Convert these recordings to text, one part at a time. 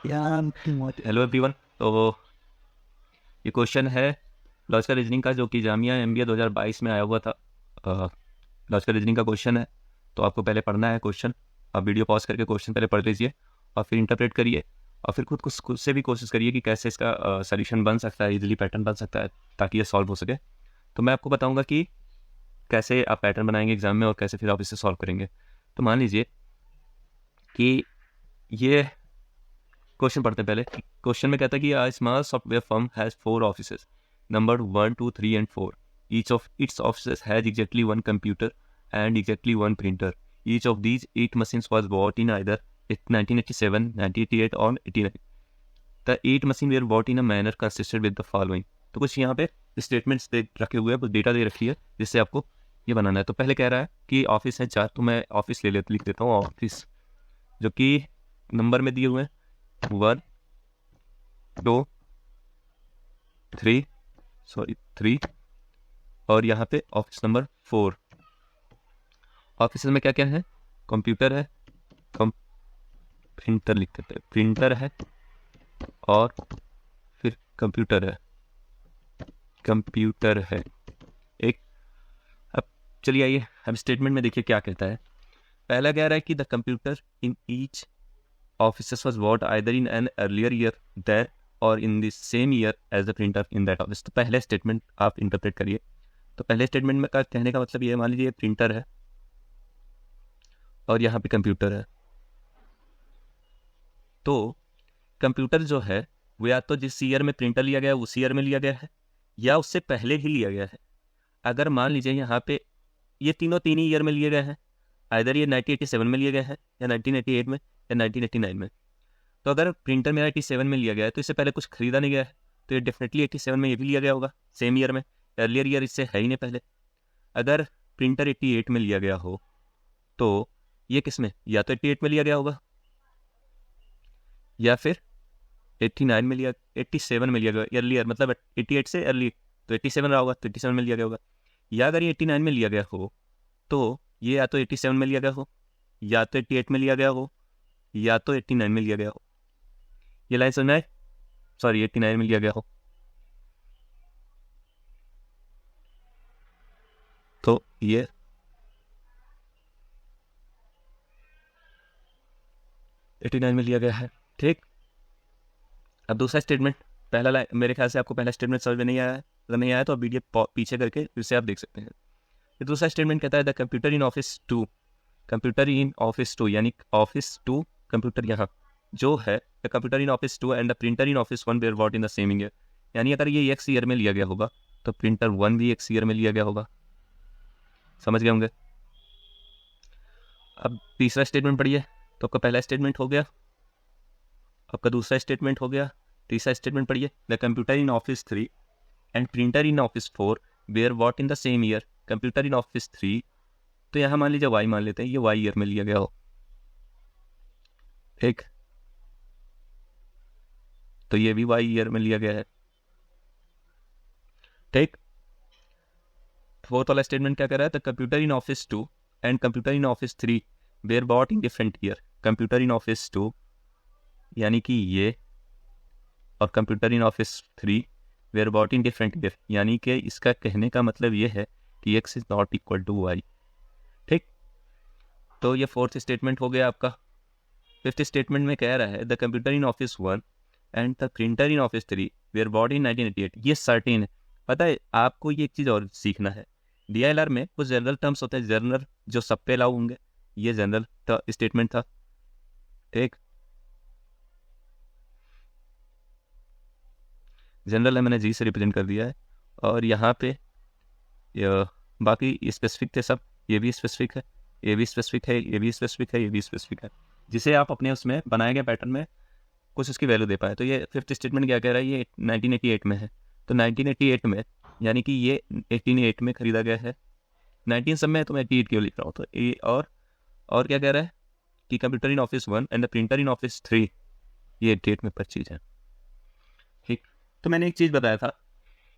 Hello everyone. तो ये question है लॉजिकल रीजनिंग का, जो कि जामिया एमबीए 2022 में आया हुआ था। लॉजिकल रीजनिंग का क्वेश्चन है, तो आपको पहले पढ़ना है क्वेश्चन। आप वीडियो पॉज करके क्वेश्चन पहले पढ़ लीजिए और फिर इंटरप्रेट करिए, और फिर खुद से भी कोशिश करिए कि कैसे इसका सोल्यूशन बन सकता है, इजीली पैटर्न बन सकता है, ताकि ये सॉल्व हो सके। तो मैं आपको बताऊंगा कि कैसे आप पैटर्न बनाएंगे एग्जाम में और कैसे फिर आप इसे सॉल्व करेंगे। तो मान लीजिए कि ये क्वेश्चन पढ़ते हैं पहले। क्वेश्चन में कहता है कि a small software firm has 4 offices numbered 1, 2, 3 and 4. Each of its offices has exactly one computer and exactly one printer. Each of these 8 machines was bought in either 1987, 1988 or 89. The 8 machines were bought in a manner consistent with the following. तो कुछ यहाँ पे statements दे रखे हुए हैं, कुछ data दे रखी है जिससे आपको ये बनाना है। तो पहले कह रहा है कि ऑफिस है 4, तो मैं ऑफिस लिख देता हूँ ऑफिस, जो कि नंबर में दिए हुए हैं 1, 2, 3 और यहाँ पे ऑफिस नंबर 4। ऑफिस में क्या क्या है? कंप्यूटर है, प्रिंटर लिख देते हैं, प्रिंटर है और फिर कंप्यूटर है एक। अब चलिए आइए, अब स्टेटमेंट में देखिए क्या कहता है। पहला कह रहा है कि the computer in each offices was bought either in an earlier year there or in the same year as the printer in that office। तो पहले स्टेटमेंट आप इंटरप्रेट करिए। तो पहले स्टेटमेंट में का कहने का मतलब ये, मान लीजिए प्रिंटर है और यहाँ पे कंप्यूटर है। तो कंप्यूटर जो है वो या तो जिस ईयर में प्रिंटर लिया गया है उसी ईयर में लिया गया है, या उससे पहले ही लिया गया है। अगर मान लीजिए यहाँ पे ये तीन ही ईयर में लिए गए हैं, आइदर ये 1987 में लिए गए हैं या 1988 में या 1989 में। तो अगर प्रिंटर मेरा 87 में लिया गया है तो इससे पहले कुछ खरीदा नहीं गया है, तो ये डेफिनेटली 87 में ये भी लिया गया होगा, सेम ईयर में। अर्लियर ईयर इससे है ही नहीं पहले। अगर प्रिंटर 88 में लिया गया हो तो ये किस में, या तो 88 में लिया गया होगा या फिर 89 में लिया, 87 में लिया गया अर्लियर, मतलब 88 से अर्ली तो 87 रहा होगा, तो 87 में लिया गया होगा। या अगर ये 89 में लिया गया हो तो ये या तो 87 में लिया गया हो, या तो 88 में लिया गया हो, या तो 89 में लिया गया हो। ये लाइन समझ आए? सॉरी, 89 में लिया गया हो। तो ये 89 में लिया गया है, ठीक। अब दूसरा स्टेटमेंट, पहला लाइन मेरे ख्याल से आपको पहला स्टेटमेंट समझ में नहीं आया है। अगर नहीं आया तो आप वीडियो पीछे करके फिर से आप देख सकते हैं। ये दूसरा स्टेटमेंट कहता है the computer in office 2, computer in office 2 यानी ऑफिस 2 कंप्यूटर यहाँ जो है, the computer in office 2 and the printer in office 1 were bought in the same year. यानी अगर ये एक्स ईयर में लिया गया होगा तो प्रिंटर 1 भी एक्स ईयर में लिया गया होगा। समझ गए होंगे? अब तीसरा स्टेटमेंट पढ़िए। तो आपका पहला स्टेटमेंट हो गया, आपका दूसरा स्टेटमेंट हो गया, तीसरा स्टेटमेंट पढ़िए। The computer in office 3 and printer in office 4 were bought in the same year. Computer in office 3, तो यहाँ मान लीजिए वाई मान लेते हैं, ये वाई ईयर में लिया गया हो, ठीक। तो ये भी वाई ईयर में लिया गया है, ठीक। फोर्थ वाला स्टेटमेंट क्या कर रहा है? The computer in office 2 and computer in office 3 were bought in different year. Computer in office 2 यानी कि ये, और computer in office 3 were bought in different year, यानी कि इसका कहने का मतलब ये है कि X is not equal to Y, ठीक। तो ये फोर्थ स्टेटमेंट हो गया आपका। फिफ्थ स्टेटमेंट में कह रहा है the computer in office 1 and the printer in office 3 were bought in 1988। ये सर्टेन है। पता है आपको, ये एक चीज़ और सीखना है। डीआईएलआर में कुछ जनरल टर्म्स होते हैं, जनरल जो सब पे लागू होंगे। ये जनरल स्टेटमेंट था, ठीक। जनरल है, मैंने जी से रिप्रेजेंट कर दिया है। और यहाँ पे बाकी स्पेसिफिक थे सब। ये भी स्पेसिफिक है, ये भी स्पेसिफिक है, ये भी स्पेसिफिक है, ये भी स्पेसिफिक है, जिसे आप अपने उसमें बनाए गए पैटर्न में कुछ उसकी वैल्यू दे पाए। तो ये फिफ्थ स्टेटमेंट क्या कह रहा है? ये 1988 में है, तो 1988 में यानी कि ये 1888 में खरीदा गया है। 19 सब में है तो मैं 88 क्यों लिख रहा हूँ? तो ये और क्या कह रहा है कि computer in office 1 and the printer in office 3 ये 88 में परचेज है, ठीक। तो मैंने एक चीज़ बताया था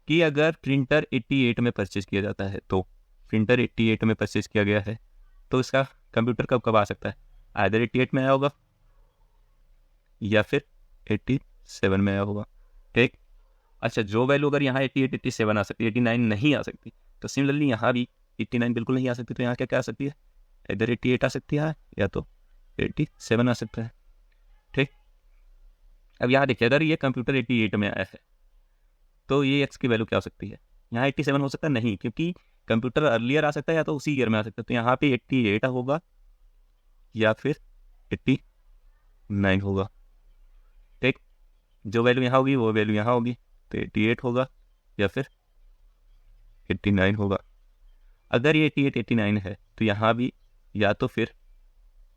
कि अगर प्रिंटर 88 में परचेज किया जाता है, तो प्रिंटर 88 में परचेज किया गया है, तो इसका कंप्यूटर कब कब आ सकता है? आइदर 88 में आया होगा या फिर 87 में आया होगा। ठीक, अच्छा जो वैल्यू अगर यहाँ 88 87 आ सकती है, 89 नहीं आ सकती, तो सिमिलरली यहाँ भी 89 बिल्कुल नहीं आ सकती, तो यहाँ क्या क्या आ सकती है, इधर 88 आ सकती है या तो 87 आ सकता है। ठीक, अब यहाँ देखिए अगर ये कंप्यूटर 88 में आया है तो ये एक्स की वैल्यू क्या हो सकती है, यहाँ 87 हो सकता है नहीं, क्योंकि कंप्यूटर अर्लियर आ सकता है या तो उसी ईयर में आ सकता है, तो यहाँ पे 88 होगा या फिर 89 होगा। ठीक, जो वैल्यू यहाँ होगी वो वैल्यू यहाँ होगी, तो 88 होगा या फिर 89 होगा। अगर ये 88 89 है तो यहाँ भी या तो फिर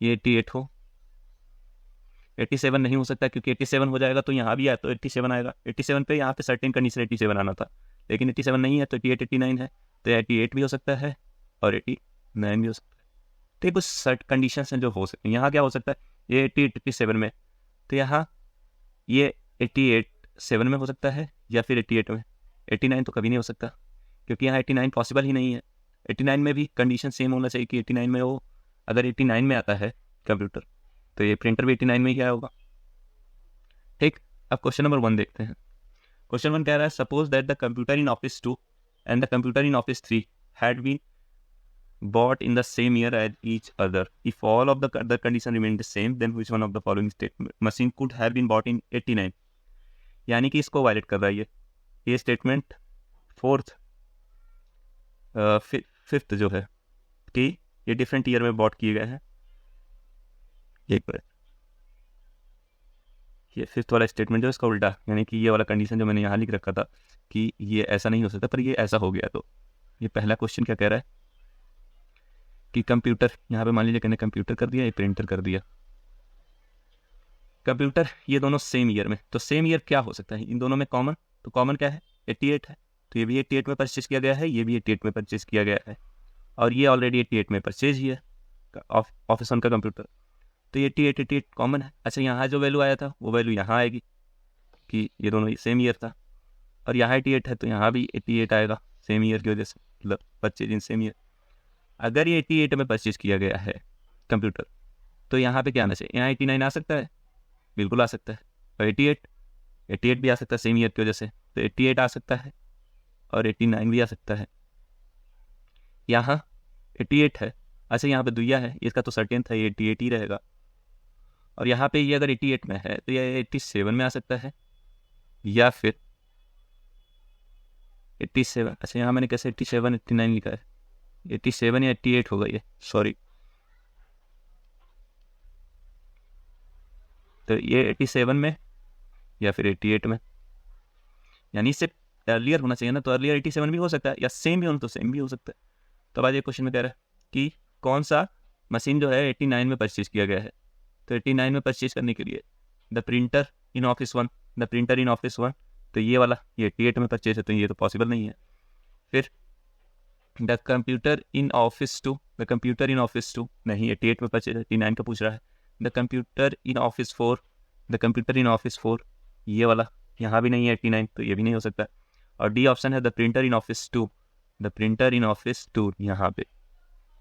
ये 88 हो, 87 नहीं हो सकता, क्योंकि 87 हो जाएगा तो यहाँ भी या तो 87 आएगा, 87 पे यहाँ पे सर्टेन कंडीशन 87 आना था, लेकिन 87 नहीं है तो 88 89 है, तो 88 भी हो सकता है और 89 भी हो सकता है। तो कुछ सर्ट कंडीशन हैं जो हो सकती हैं। यहाँ क्या हो सकता है, ये 88 87 में, तो यहाँ ये 88 7 में हो सकता है या फिर 88 में, 89 तो कभी नहीं हो सकता, क्योंकि यहाँ 89 पॉसिबल ही नहीं है। 89 में भी कंडीशन सेम होना चाहिए कि 89 में हो, अगर 89 में आता है कंप्यूटर तो ये प्रिंटर भी 89 में ही आया होगा। ठीक, अब क्वेश्चन नंबर 1 देखते हैं। क्वेश्चन 1 कह रहा है suppose that the computer in office 2 and the computer in office 3 had been bought in the same year as each other. If all of the other condition remain the same, then which one of the following statement machine could have been bought in 89? यानी कि इसको violet कर रहा है ये statement fifth जो है कि ये डिफरेंट ईयर में बॉट किए गए हैं। ये फिफ्थ वाला स्टेटमेंट जो इसका उल्टा, यानी कि ये वाला कंडीशन जो मैंने यहाँ लिख रखा था कि ये ऐसा नहीं हो सकता पर ये ऐसा हो गया। तो ये पहला क्वेश्चन क्या कह रहा है कि कंप्यूटर, यहाँ पे मान लीजिए कहने कंप्यूटर कर दिया, ये प्रिंटर कर दिया, कंप्यूटर ये दोनों सेम ईयर में, तो सेम ईयर क्या हो सकता है इन दोनों में कॉमन, तो कॉमन क्या है 88 है, तो ये भी 88 में परचेज किया गया है, ये भी 88 में परचेज किया गया है, और ये ऑलरेडी 88 में परचेज ही है ऑफिस वन का कंप्यूटर, तो ये 88 कॉमन है। अच्छा यहाँ जो वैल्यू आया था वो वैल्यू यहाँ आएगी कि ये दोनों सेम ईयर था, और यहाँ 88 है तो यहाँ भी 88 आएगा सेम ईयर की वजह से, मतलब परचेज इन सेम ईयर। अगर ये 88 में परचेज किया गया है कंप्यूटर तो यहाँ पे क्या आना चाहिए, यहाँ 89 आ सकता है, बिल्कुल आ सकता है, और 88 भी आ सकता है सेम ईयर की वजह से, तो 88 आ सकता है और 89 भी आ सकता है। यहाँ 88 है, अच्छा यहाँ पे दुइया है, इसका तो सर्टेन था ये 88 ही रहेगा, और यहाँ पे ये अगर 88 में है तो ये 87 में आ सकता है या फिर 87, अच्छा यहाँ मैंने कैसे 87 89 लिखा है, 87 या 88 होगा ये, सॉरी, तो ये 87 में या फिर 88 में, यानी इससे अर्लियर होना चाहिए ना, तो अर्लियर 87 भी हो सकता है या सेम भी हो तो सेम भी हो सकता है। तो अब आज ये क्वेश्चन में कह रहा है कि कौन सा मशीन जो है 89 में परचेज किया गया है, तो 89 में परचेज करने के लिए the printer in office 1, the printer in office 1, तो ये वाला ये 88 में परचेज है तो ये तो पॉसिबल नहीं है। फिर the computer in office 2, the computer in office 2 नहीं 88 में परचेज, 89 का पूछ रहा है। The computer in office 4, the computer in office 4, ये वाला यहाँ भी नहीं है 89, तो ये भी नहीं हो सकता। और डी ऑप्शन है the printer in office 2, the printer in office 2 यहाँ पे,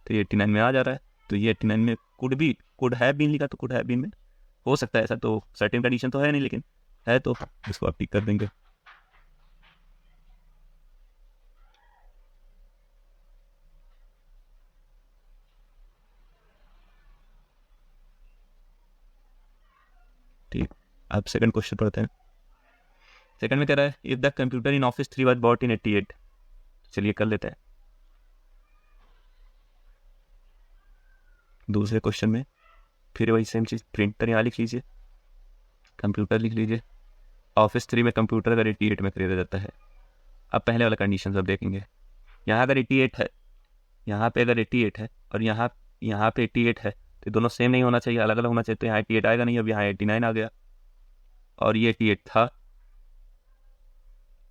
तो ये 89 में आ जा रहा है, तो ये 89 में कुड हैव बीन लिखा, तो कुड हैव बीन में हो सकता है ऐसा, तो सर्टेन कंडीशन तो है नहीं लेकिन है, तो इसको आप टिक कर देंगे। ठीक, अब सेकंड क्वेश्चन पढ़ते हैं। सेकंड में कह रहा है if the computer in office 3 was bought in 88, चलिए कर लेते हैं। दूसरे क्वेश्चन में फिर वही सेम चीज़, प्रिंटर यहाँ लिख लीजिए, कंप्यूटर लिख लीजिए, ऑफिस 3 में कंप्यूटर अगर 88 में खरीदा जाता है। अब पहले वाला कंडीशन सब देखेंगे, यहाँ अगर 88 है, यहाँ पे अगर 88 है और यहाँ पे 88 है, तो दोनों सेम नहीं होना चाहिए, अलग अलग होना चाहिए, तो यहाँ 88 आएगा नहीं, अब यहाँ 89 आ गया, और ये 88 था,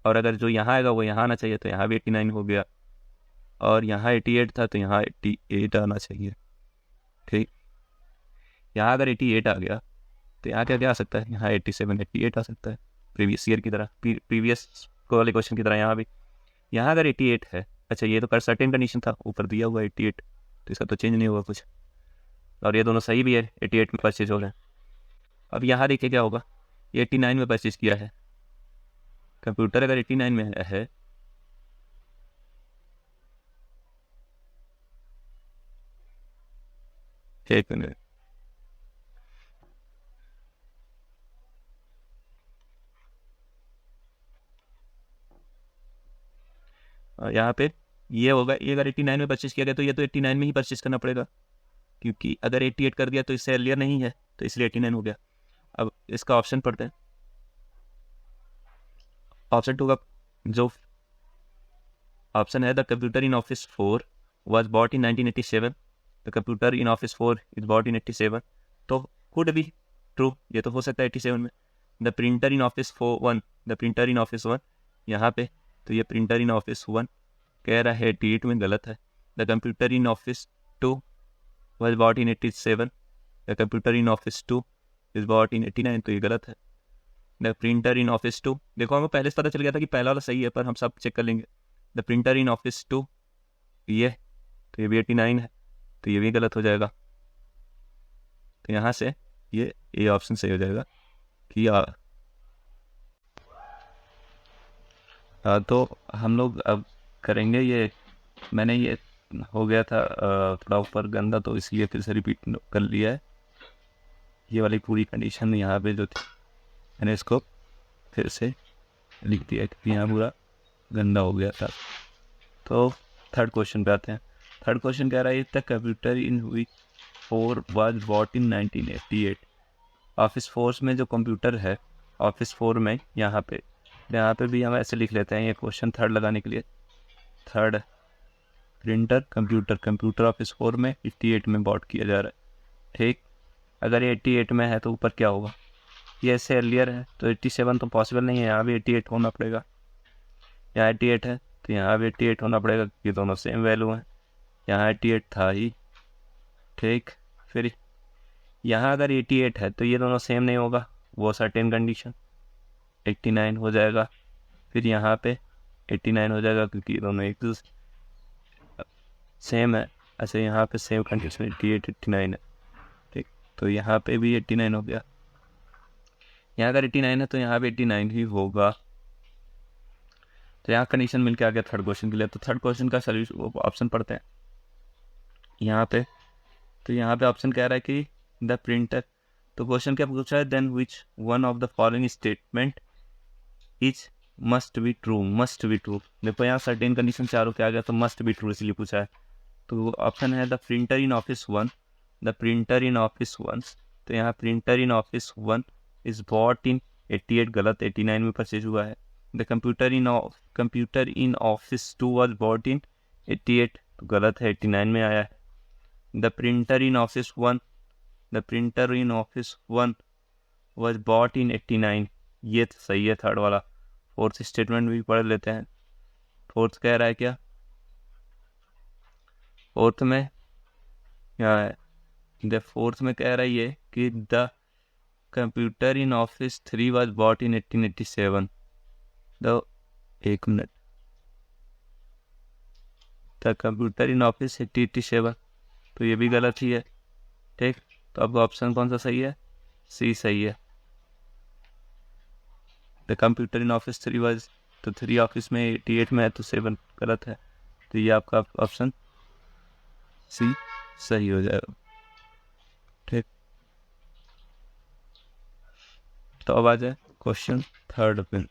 और अगर जो यहाँ आएगा वो यहाँ आना चाहिए, तो यहाँ भी 89 हो गया, और यहाँ 88 था तो यहाँ 88 आना चाहिए। ठीक, यहाँ अगर 88 आ गया तो यहाँ क्या क्या आ सकता है, यहाँ 87 88 आ सकता है, प्रीवियस ईयर की तरह, प्रीवियस वाले क्वेश्चन की तरह यहाँ भी। यहाँ अगर 88 है, अच्छा ये तो कर सर्टेन कंडीशन था, ऊपर दिया हुआ 88, तो इसका तो चेंज नहीं हुआ कुछ, और ये दोनों सही भी है, 88 में परचेज हो रहे हैं। अब यहाँ देखिए क्या होगा, ये 89 में परचेज किया है। कंप्यूटर अगर 89 में है एक मिनट, यहाँ पे ये होगा, ये अगर 89 में परचेज किया गया तो ये तो 89 में ही परचेज करना पड़ेगा, क्योंकि अगर 88 कर दिया तो इससे अर्लियर नहीं है, तो इसलिए 89 हो गया। अब इसका ऑप्शन पढ़ते हैं। ऑप्शन 2 का जो ऑप्शन है, the computer in office 4 was bought in 1987, the computer in office 4 is bought in 87, तो कुड बी ट्रू, ये तो हो सकता है 87 में। The printer in office 1, the printer in office 1 यहाँ पे, तो ये प्रिंटर इन ऑफिस 1 कह रहा है 88 में, गलत है। The computer in office 2 was bought in 87, the computer in office 2 is bought in 89, तो ये गलत है। द प्रिंटर इन ऑफिस 2, देखो हमें पहले से पता चल गया था कि पहला वाला सही है, पर हम सब चेक कर लेंगे। द प्रिंटर इन ऑफिस 2 ये, तो ये भी 89 है, तो ये भी गलत हो जाएगा। तो यहाँ से ये ऑप्शन सही हो जाएगा कि तो हम लोग अब करेंगे ये, मैंने ये हो गया था थोड़ा ऊपर गंदा, तो इसलिए फिर से रिपीट कर लिया है। ये वाली पूरी कंडीशन यहाँ पे जो थी मैंने इसको फिर से लिख दिया क्योंकि यहाँ पूरा गंदा हो गया था। तो थर्ड क्वेश्चन पे आते हैं। थर्ड क्वेश्चन कह रहा है the computer in which 4 was bought in 1988। Office 4 में जो कंप्यूटर है, ऑफिस 4 में यहाँ पे भी हम ऐसे लिख लेते हैं ये क्वेश्चन थर्ड लगाने के लिए। थर्ड प्रिंटर कंप्यूटर ऑफिस 4 में 88 में बॉट किया जा रहा है, ठीक। अगर ये 88 में है तो ऊपर क्या होगा, ये ऐसे अर्लियर है तो 87 तो पॉसिबल नहीं है, यहाँ भी 88 होना पड़ेगा। यहाँ 88 है तो यहाँ भी 88 होना पड़ेगा, ये दोनों सेम वैल्यू हैं। यहाँ 88 था ही, ठीक। फिर यहाँ अगर 88 है तो ये दोनों सेम नहीं होगा, वो सर्टेन कंडीशन 89 हो जाएगा। फिर यहाँ पे 89 हो जाएगा क्योंकि ये दोनों एक सेम है। अच्छा, यहाँ पे सेम कंडीशन 88 89 है, ठीक। तो यहाँ पे भी 89 हो गया। यहाँ अगर 89 है तो यहाँ पे 89 ही होगा। तो यहाँ कंडीशन मिलके आ गया थर्ड क्वेश्चन के लिए। तो थर्ड क्वेश्चन का सॉल्यूशन ऑप्शन पढ़ते हैं यहाँ पे। तो यहाँ पे ऑप्शन कह रहा है कि द प्रिंटर, तो क्वेश्चन क्या पूछा है, then which one of the following statement is must be true. देखो यहाँ सर्टेन कंडीशन चारों के आ गया तो मस्ट बी ट्रू इसलिए पूछा है। तो ऑप्शन है the printer in office 1, the printer in office 1, तो यहाँ printer in office 1 is bought in 88, गलत, 89 में परचेज हुआ है। The computer in office 2 was bought in 88, तो गलत है, 89 में आया है। The printer in office 1 was bought in 89, ये तो सही है थर्ड वाला। फोर्थ स्टेटमेंट भी पढ़ लेते हैं। फोर्थ कह रहा है क्या, फोर्थ में क्या है, द फोर्थ में कह रहा है ये कि the computer in office 3 was bought in 1887। एक minute, the computer in office 1887, तो ये भी गलत ही है, ठीक। तो अब ऑप्शन कौन सा सही है, सी सही है। The computer in office 3 was, तो 3 ऑफिस में 88 में है तो 7 गलत है, तो ये आपका ऑप्शन सी सही हो जाएगा, ठीक। तो अब आ जाए क्वेश्चन थर्ड पे।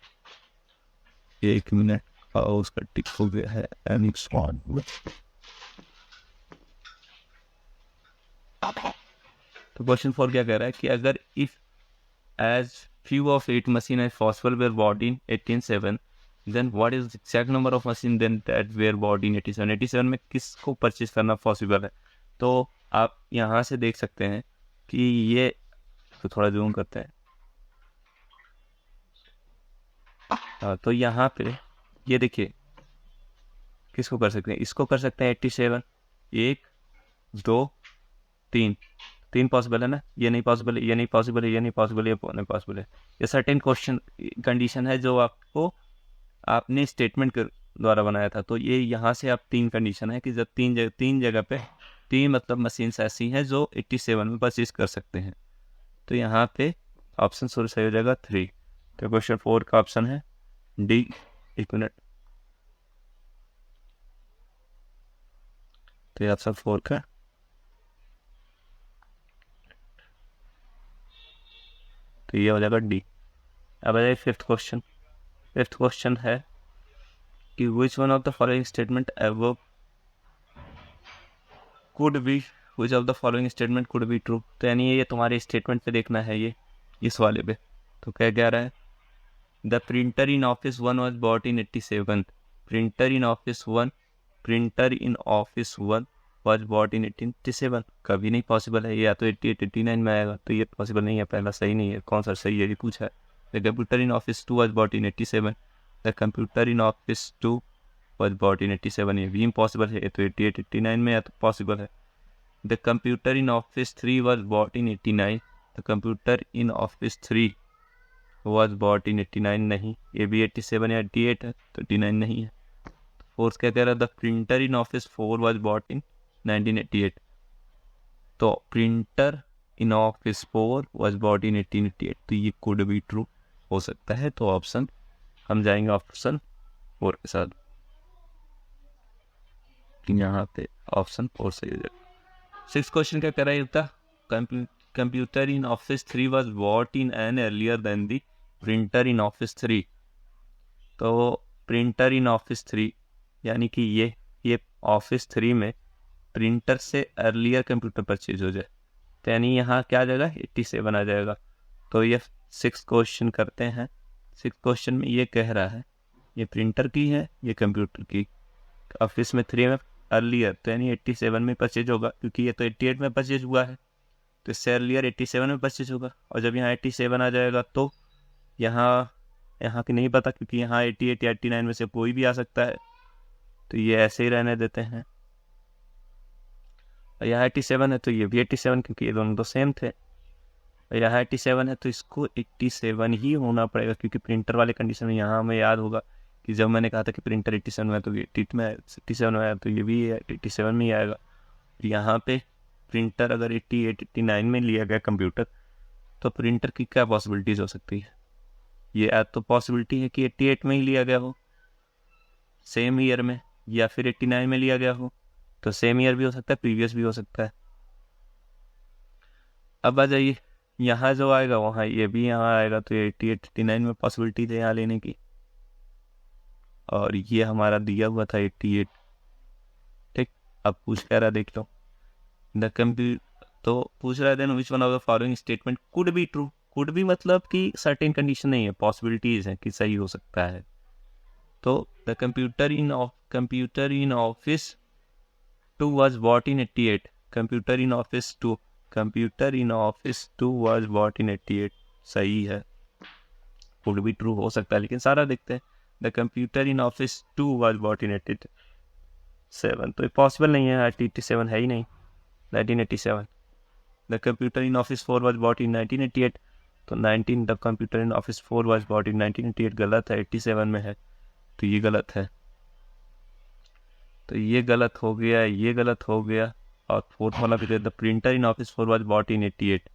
एक मिनट, उसका टिक हो गया है। तो क्वेश्चन 4 क्या कह रहा है कि अगर if as few of 8 machine as possible were bought in 1887, then what is the exact number of machine then that were bought in 87? 87 में किसको परचेज करना पॉसिबल है? तो आप यहाँ से देख सकते हैं कि ये, तो थोड़ा जूम करते हैं। तो यहाँ पे ये देखिए किसको कर सकते हैं, इसको कर सकते हैं 87, 1 2 3 पॉसिबल है ना, ये नहीं पॉसिबल है, ये नहीं पॉसिबल है, ये नहीं पॉसिबल है, ये नहीं पॉसिबल है। ये सर्टेन क्वेश्चन कंडीशन है जो आपको आपने स्टेटमेंट के द्वारा बनाया था। तो ये यहाँ से आप 3 कंडीशन है कि जब तीन जगह पे 3 मतलब मशीन्स ऐसी हैं जो 87 में परचेज कर सकते हैं। तो यहाँ पे ऑप्शन सही हो जाएगा 3। तो क्वेश्चन 4 का ऑप्शन है डी। एक मिनट, तो ये ऑप्शन 4 का, तो ये हो जाएगा डी। अब आ जाए फिफ्थ क्वेश्चन। फिफ्थ क्वेश्चन है कि विच one of the following statement above could be, which of the following statement could be true. तो यानी ये तुम्हारे स्टेटमेंट पे देखना है, ये इस वाले पे। तो क्या कह रहा है, the printer in office 1 was bought in 87। Printer in office 1, printer in office 1 was bought in 1887। कभी नहीं पॉसिबल है, या तो 88 89 में आएगा, तो ये पॉसिबल नहीं है, पहला सही नहीं है। कौन सा सही है ये पूछा है। The computer in office 2 was bought in 87। The computer in office 2 was bought in 87, ये भी इम्पॉसिबल है, तो 88 89 में या तो पॉसिबल है। The computer in office 3 was bought in 89। The computer in office 3 was bought in 89 नहीं, ये भी 87 या 88 है, तो 89 नहीं है। फोर्थ क्या कह रहा है, the printer in office 4 was bought in 1988। तो printer in office 4 was bought in 1888, तो ये कुड बी ट्रू हो सकता है। तो ऑप्शन हम जाएंगे ऑप्शन 4 के साथ, यहाँ पे ऑप्शन 4 सही हो जाएगा। सिक्स क्वेश्चन क्या कह रहा है, था computer in office 3 was bought in an earlier than the printer in office 3। तो प्रिंटर इन ऑफिस 3 यानी कि ये ऑफिस 3 में प्रिंटर से अर्लियर कंप्यूटर परचेज हो जाए, तो यानी यहाँ क्या आ जाएगा, 87 आ जाएगा। तो ये 6 क्वेश्चन करते हैं। 6 क्वेश्चन में ये कह रहा है, ये प्रिंटर की है, ये कंप्यूटर की। ऑफिस में 3 में अर्लियर, तो यानी 87 में परचेज होगा, क्योंकि ये तो 88 में परचेज हुआ है, तो इससे अर्लियर 87 में परचेज होगा। और जब यहाँ 87 आ जाएगा तो यहाँ की नहीं पता, क्योंकि यहाँ 88 या 89 में से कोई भी आ सकता है, तो ये ऐसे ही रहने देते हैं। और यहाँ 87 है तो ये भी 87, क्योंकि ये दोनों तो सेम थे। और यहाँ 87 है तो इसको 87 ही होना पड़ेगा, क्योंकि प्रिंटर वाले कंडीशन में यहाँ हमें याद होगा कि जब मैंने कहा था कि प्रिंटर 87 में है तो ये 87 में आया, तो ये भी 87 में ही आएगा। यहाँ पे प्रिंटर अगर 88 89 में लिया गया कंप्यूटर, तो प्रिंटर की क्या पॉसिबिलिटीज़ हो सकती है, ये या तो पॉसिबिलिटी है कि 88 में ही लिया गया हो सेम ईयर में, या फिर 89 में लिया गया हो, तो सेम ईयर भी हो सकता है, प्रीवियस भी हो सकता है। अब आ जाइए, यहाँ जो आएगा वहाँ ये भी यहाँ आएगा, तो 88 89 में पॉसिबिलिटी है यहाँ लेने की, और ये हमारा दिया हुआ था 88। ठीक, अब पूछ कह रहा देख लो, द कंप्यूटर, तो पूछ रहा है then which one of the following statement could be true. Could भी मतलब कि सर्टेन कंडीशन नहीं है, पॉसिबिलिटीज है कि सही हो सकता है। तो the computer in office 2 was bought in 88। Computer in office 2 was bought in 88 सही है, कुड भी ट्रू हो सकता है, लेकिन सारा देखते हैं। The computer in office 2 was bought in 87, तो पॉसिबल नहीं है, 87 है ही नहीं, 1987। The computer in office 4 was bought in 1988, तो the computer in office 4 was bought in 1988 गलत है, 87 में है, तो ये गलत है। तो ये गलत हो गया, ये गलत हो गया, और फोर्थ वाला भी the printer in office 4 was bought in 88।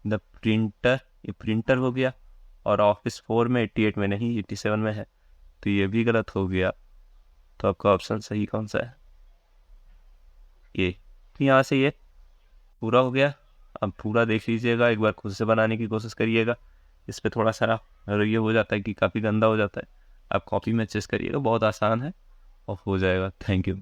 The printer, ये प्रिंटर हो गया, और ऑफिस 4 में 88 में नहीं, 87 में है, तो ये भी गलत हो गया। तो आपका ऑप्शन सही कौन सा है, ये। यहाँ से ये पूरा हो गया। अब पूरा देख लीजिएगा, एक बार खुद से बनाने की कोशिश करिएगा। इस पे थोड़ा सा ये हो जाता है कि काफ़ी गंदा हो जाता है, आप कॉपी में चेक करिएगा, बहुत आसान है और हो जाएगा। Thank you.